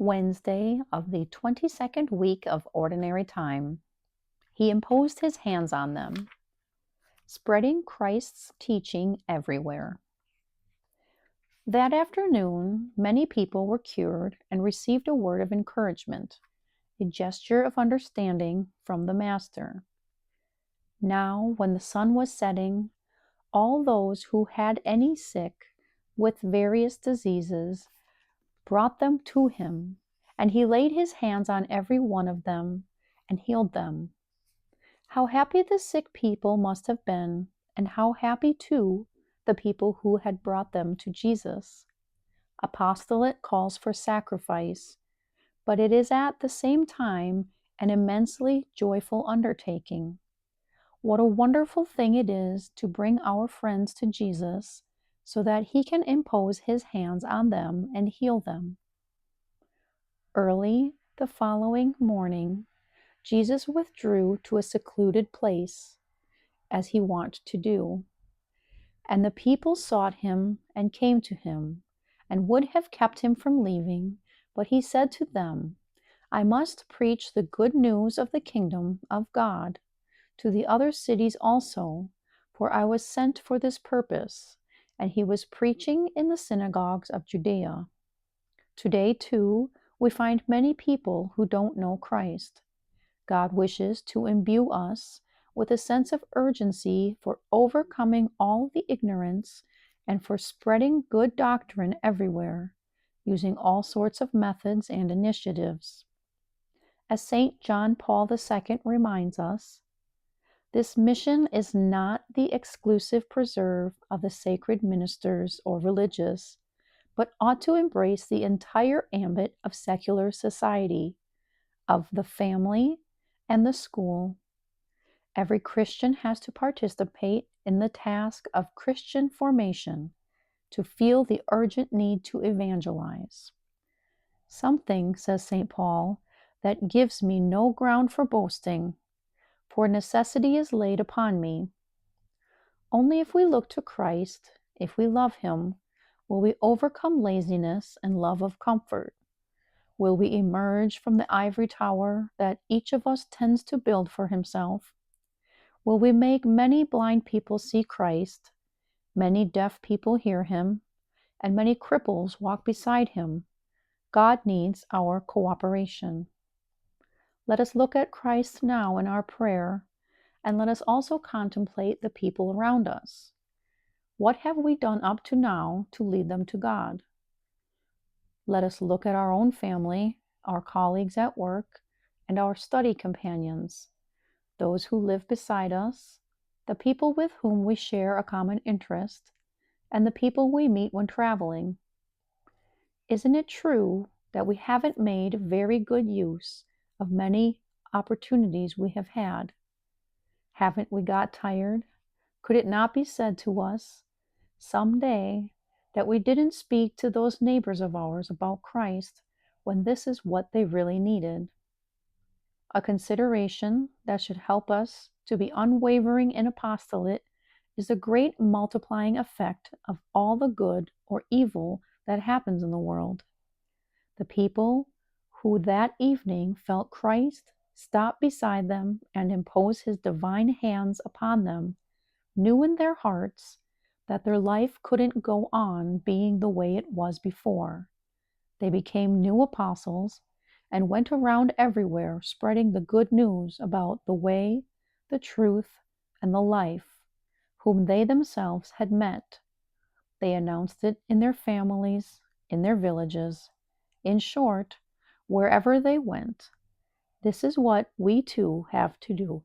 Wednesday of the 22nd week of Ordinary Time. He imposed his hands on them, spreading Christ's teaching everywhere. That afternoon, many people were cured and received a word of encouragement, a gesture of understanding from the Master. Now, when the sun was setting, all those who had any sick with various diseases brought them to him, and he laid his hands on every one of them and healed them. How happy the sick people must have been, and how happy, too, the people who had brought them to Jesus. Apostolate calls for sacrifice, but it is at the same time an immensely joyful undertaking. What a wonderful thing it is to bring our friends to Jesus so that he can impose his hands on them and heal them. Early the following morning, Jesus withdrew to a secluded place, as he wont to do. And the people sought him and came to him, and would have kept him from leaving, but he said to them, I must preach the good news of the kingdom of God to the other cities also, for I was sent for this purpose. And he was preaching in the synagogues of Judea. Today, too, we find many people who don't know Christ. God wishes to imbue us with a sense of urgency for overcoming all the ignorance and for spreading good doctrine everywhere, using all sorts of methods and initiatives. As St. John Paul II reminds us, this mission is not the exclusive preserve of the sacred ministers or religious, but ought to embrace the entire ambit of secular society, of the family and the school. Every Christian has to participate in the task of Christian formation, to feel the urgent need to evangelize. Something, says St. Paul, that gives me no ground for boasting, for necessity is laid upon me. Only if we look to Christ, if we love him, will we overcome laziness and love of comfort. Will we emerge from the ivory tower that each of us tends to build for himself? Will we make many blind people see Christ, many deaf people hear him, and many cripples walk beside him? God needs our cooperation. Let us look at Christ now in our prayer, and let us also contemplate the people around us. What have we done up to now to lead them to God? Let us look at our own family, our colleagues at work, and our study companions, those who live beside us, the people with whom we share a common interest, and the people we meet when traveling. Isn't it true that we haven't made very good use of many opportunities we have had? Haven't we got tired? Could it not be said to us some day that we didn't speak to those neighbors of ours about Christ when this is what they really needed? A consideration that should help us to be unwavering in apostolate is the great multiplying effect of all the good or evil that happens in the world. The people who that evening felt Christ stop beside them and impose his divine hands upon them knew in their hearts that their life couldn't go on being the way it was before. They became new apostles and went around everywhere spreading the good news about the way, the truth, and the life, whom they themselves had met. They announced it in their families, in their villages, in short, wherever they went. This is what we too have to do.